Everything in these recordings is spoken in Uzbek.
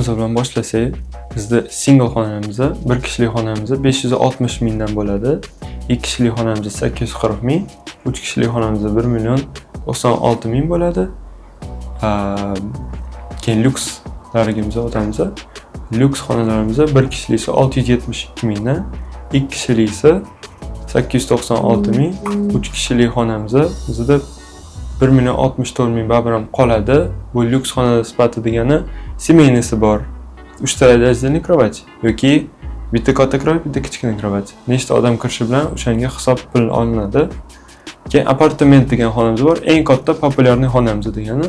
Narxlarimiz bilan boshlasak, bizda single xonamizda, bir kishilik xonamizda 560 mingdan bo'ladi. 2 kishilik xonamizda 840 ming, 3 kishilik xonamizda 1 million 96 ming bo'ladi. Keyin lyukslarga o'tamiz. Lyuks xonalarimizda bir kishilik esa 672 mingdan, 2 kishilik esa 896 ming, 3 kishilik xonamizda bizda 1 million 64 ming baribir qoladi. Bu lyuks xona sifati degani semeynisi bor. 3 ta radiatsiyali kровать yoki bitta katta kровать, bitta kichkina kровать. Nechta odam kirishi bilan o'shanga hisob pul olinadi. Keyin apartament degan xonamiz bor. Eng katta populyarniy xonamiz degani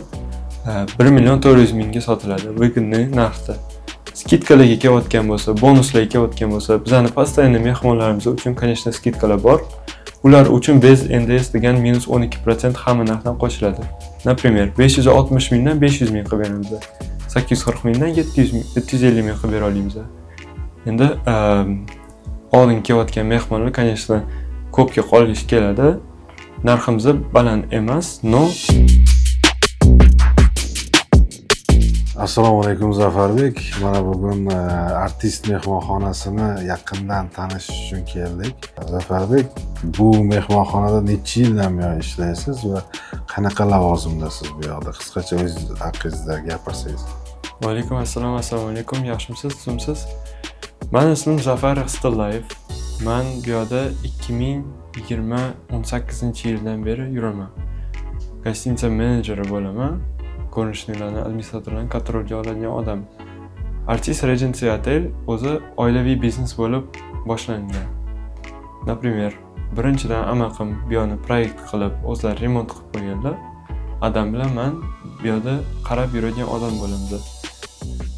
1 million 400 mingga sotiladi. Выгодный narxda. Skidkalarga kelayotgan bo'lsa, bonuslarga kelayotgan bo'lsa, bizning постоянный mehmonlarimiz uchun, конечно, skidkalar bor. Ular uchun bez NDS degan -12% hamma narxdan qo'shiladi. Например, 560 mingdan 500 ming qilib beramiz. 840 mingdan 750 ming qilib bera olamiz. Endi oldin kelayotgan mehmonlar, конечно, ko'pga qolish keladi. Narximiz baland emas, no. Assalomu alaykum Zafarbek. Mana bugun artist mehmonxonasini yaqindan tanishish uchun keldik. Zafarbek, bu mehmonxonada necha yildan buyon ishlaysiz va qanaqa lavozimdasiz bu yoqda? Qisqacha o'zingiz haqingizda gapirsangiz. Va alaykum assalom, assalomu alaykum. Yaxshimisiz, tuzimsiz? Mening ismim Zafar Istillayev. Men bu yerda 2018-yildan beri yuraman. Gostinitsa menejeri bo'laman. Ko'rinishlarni, administratorlarni kontrolga oladigan odam. Artist Regency Hotel o'zi oilaviy biznes bo'lib boshlangan. Например, birinchidan amaqim bu yerni proyekt qilib, o'zlari remont qilib qo'yganlar. Adam bilan men bu yerda qarab yuradigan odam bo'lamiz.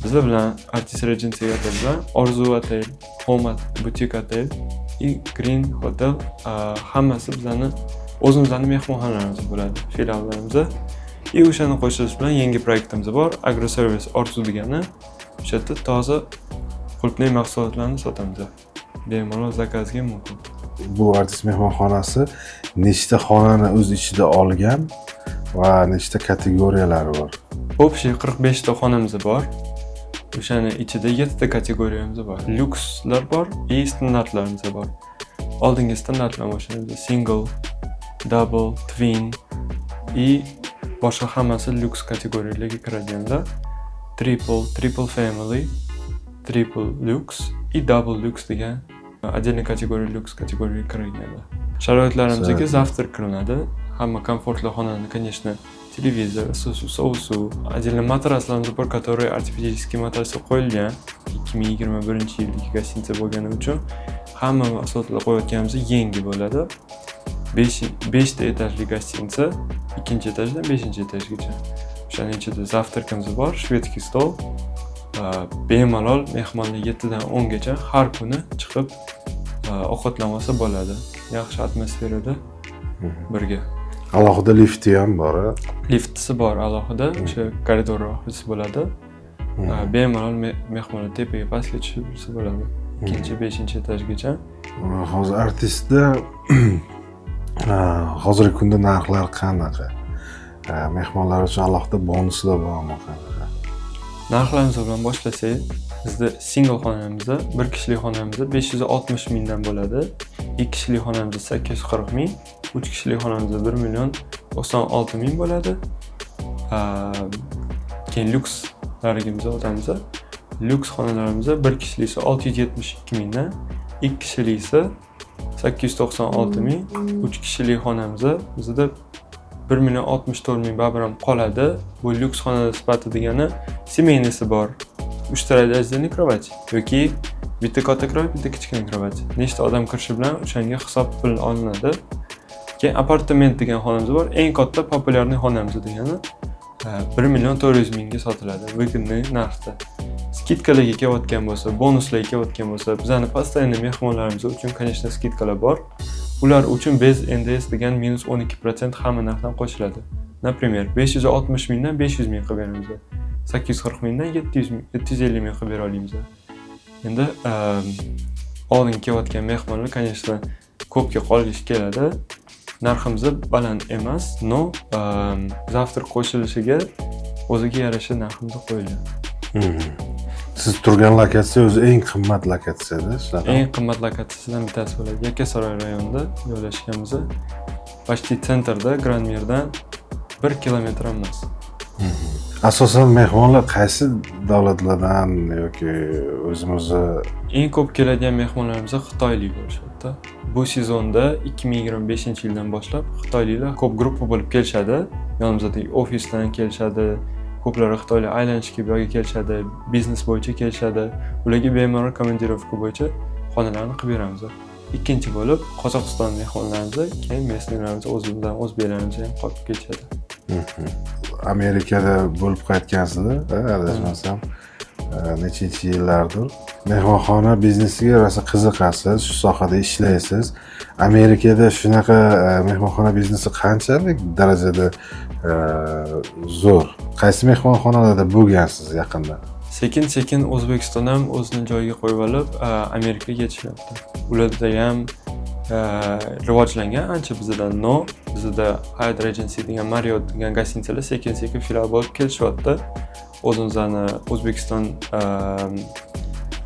Bizlar bilan Artist Regency Hotel bilan Orzu Hotel, Home Boutique Hotel, Green Hotel hammasi bizlarning o'zimizning mehmonxonalarimiz bo'ladi, filiallarimiz. O'shani qo'shish bilan yangi proyektimiz bor. Agroservice Orzu degani o'sha yerda toza qulupnay mahsulotlarni sotamiz. Bemalol zakazga mumkin. Bu artist mehmonxonasi nechta xonani o'z ichida olgan va nechta kategoriyalari bor? Общий 45 ta xonamiz bor. O'shani ichida 7 ta kategoriyamiz bor. Lyukslar bor va standartlarimiz bor. Oldingi standartlar boshlanadi. Single, double, twin va boshqa hammasi lyuks kategoriyalarga kiradiganlar. Triple family, triple lux va double lux degan отдельный kategoriya lyuks kategoriyaga kiradiganlar. Sharoitlarimizga завтрак qilinadi. Hamma komfortli xonani, конечно, televizor, suv, отдельный matraslarimiz bor, который artifический matrasga qo'yilgan. 2021-yildagi gostinitsa bo'lgani uchun hamma mahsulotlar qo'yayotganimiz yangi bo'ladi. 5 ta etajli gostinitsa, 2-etajdan 5-etajgacha. O'shaning ichida zavtrakimiz bor, shvedskiy stol. Bemalol mehmonlar 7 dan 10 gacha har kuni chiqib ovqatlanmasa bo'ladi. Yaxshi atmosferada birga. Alohida lifti ham bor. Liftisi bor alohida, o'sha koridor rohisi bo'ladi. Bemalol mehmonlar tepaga pastga tushib bo'ladi. 2-5-etajgacha. Hozir artistda hozirgi kunda narxlar qanaqa? Mehmonlar uchun alohida bonuslar bormi qanaqa? Narxlarimiz bilan boshlasak, bizda single xonamizda, bir kishilik xonamizda 560 mingdan bo'ladi. 2 kishilik xonamizda 840 ming, 3 kishilik xonamizda 1 million 96 ming bo'ladi. Keyin lyukslarga o'tamiz. Lyuks xonalarimizda bir kishilik esa 672 mingdan, 2 kishilik esa 896 ming, 3 kishilik xonamizda bizda 1 million 64 ming baribir qoladi. Bu lyuks xona sifati degani semeynisi bor. 3 ta radiatsiyali kровать yoki bitta katta kровать, bitta kichkina kровать. Nechta odam kirishi bilan o'shanga hisob pul olinadi. Keyin apartament degan xonamiz bor. Eng katta populyarniy xonamiz degani 1 million 400 mingga sotiladi. Выгодный narxda. Skidkalarga kelayotgan bo'lsa, bonuslarga kelayotgan bo'lsa, bizning постоянный mehmonlarimiz uchun, конечно, skidkalar bor. Ular uchun bez NDS degan -12% hamma narxdan qo'shiladi. Например, 560 mingdan 500 ming qilib beramiz. 840 mingdan 750 ming qilib bera olamiz. Endi oldin kelayotgan mehmonlar, конечно, ko'pga qolish keladi. Narximiz baland emas, no, zavtrak qo'shilishiga o'ziga yarasha narximiz qo'yilgan. Siz turgan lokatsiya o'zi eng qimmat lokatsiyada, shunaqa. Eng qimmat lokatsiyasidan bittasi bo'ladi. Yakkasaroy rayonida joylashganmiz. Почти sentrda, Grand Mirdan 1 kilometr emas. Asosan mehmonlar qaysi davlatlardan yoki o'zimizni Eng ko'p keladigan mehmonlarimiz Xitoylik bo'lishadi. Bu sezonda 2025-yildan boshlab Xitoyliklar ko'p guruh bo'lib kelishadi. Yonimizda ofisdan kelishadi. Ko'plari Xitoylik aylanishga bu yerga kelishadi, biznes bo'yicha kelishadi. Ularga bemalol komandirovka bo'yicha xonalarni qilib beramiz. Ikkinchi bo'lib Qozog'iston mehmonlarimiz, keyin местныйlarimiz o'zimizdan o'zbeklarimiz ham qolib kelishadi. Amerikada bo'lib qaytgansizlar, adashmasam, nechinchi yillardir. Mehmonxona biznesiga rosa qiziqasiz, shu sohada ishlaysiz. Amerikada shunaqa mehmonxona biznesi qanchalik darajada zo'r? Qaysi mehmonxonalarda bo'lgansiz yaqinda? Sekin-sekin O'zbekiston ham o'zini joyiga qo'yib olib, Amerikaga ketishyapti. Ularda ham rivojlangan ancha bizdan, no, bizda Hyatt Regency degan Marriott degan gostinitsalar sekin-sekin filial bo'lib kelishyapti. O'zimizning O'zbekiston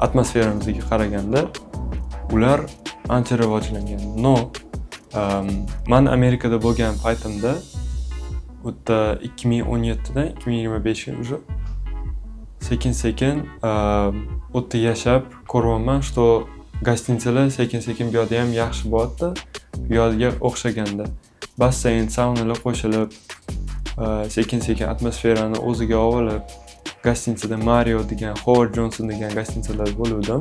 atmosferamizga qaraganda ular ancha rivojlangan. No, men Amerikada bo'lgan paytimda o'tda 2017dan 2025ga уже sekin-sekin o'tda yashab ko'ryapman, что gostinitsalar sekin-sekin bu yerda ham yaxshi bo'lyapti. Bu yerga o'xshaganda basseyn, saunalar qo'shilib, sekin-sekin atmosferani o'ziga olib, gostinitsada Marriott degan, Howard Johnson degan gostinitsalar bo'luvdi.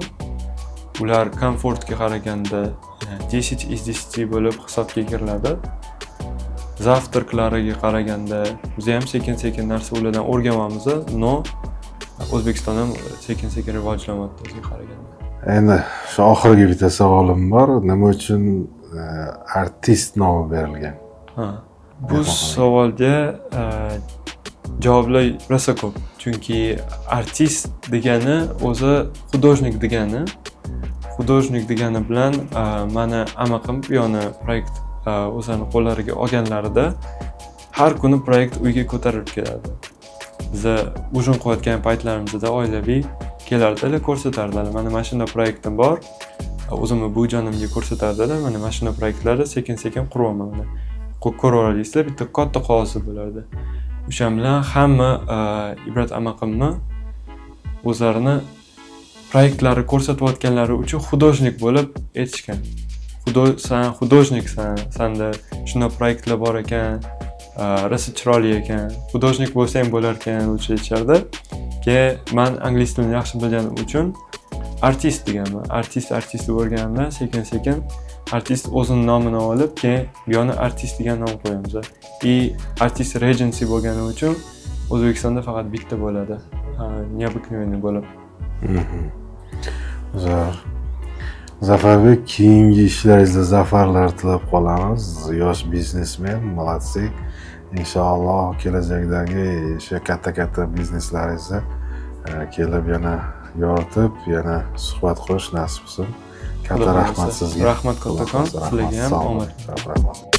Ular komfortga qaraganda 10 iz 10 bo'lib hisobga kiriladi. Zavtraklariga qaraganda biz ham sekin-sekin narsa ulardan o'rganyapmiz, no, O'zbekiston ham sekin-sekin rivojlanyapti o'ziga qaraganda. Endi shu oxirgi bitta savolim bor. Nima uchun artist nomi berilgan? Bu savolga javoblar rosa ko'p. Chunki artist degani o'zi xudojnik degani. Xudojnik degani bilan mana amaqim bu yoni proyekt o'zini qo'llariga olganlarida har kuni proyekt uyga ko'tarilib keladi. Biz ujin qilayotgan paytlarimizda oilaviy kelardilar, ko'rsatardilar. Mana mashina proyektim bor. O'zimni bu jonimga ko'rsatardilar. Mana mashina proyektlari sekin-sekin quryapman. Ko'rib olasizlar, bitta katta qog'ozi bo'lardi. O'sha bilan hamma Ibrat amaqimni o'zlarini proyektlari ko'rsatayotganlari uchun xudojnik bo'lib aytishgan. Sen xudojniksan, senda shunday proyektlar bor ekan, rosa chiroyli ekan, xudojnik bo'lsang bo'lar ekan, o'sha aytishardi. Keyin men ingliz tilini yaxshi bilganim uchun artist deganman. Artist bo'lganimda sekin-sekin artist o'zining nomini olib, keyin bu yerni artist degan nom qo'yamiz. Artist Regency bo'lgani uchun O'zbekistonda faqat bitta bo'ladi. Необыкновенный bo'lib. Zo'r. Zafarbek, keyingi ishlaringizda zafarlar tilab qolamiz. Yosh biznesmen, молодцы. Inshaalloh kelajakdagi o'sha katta bizneslaringizni kelib yana yoritib, yana suhbat qurish nasib bo'lsin. Katta rahmat sizga. Rahmat kattakon, sizlarga ham omad. Rahmat.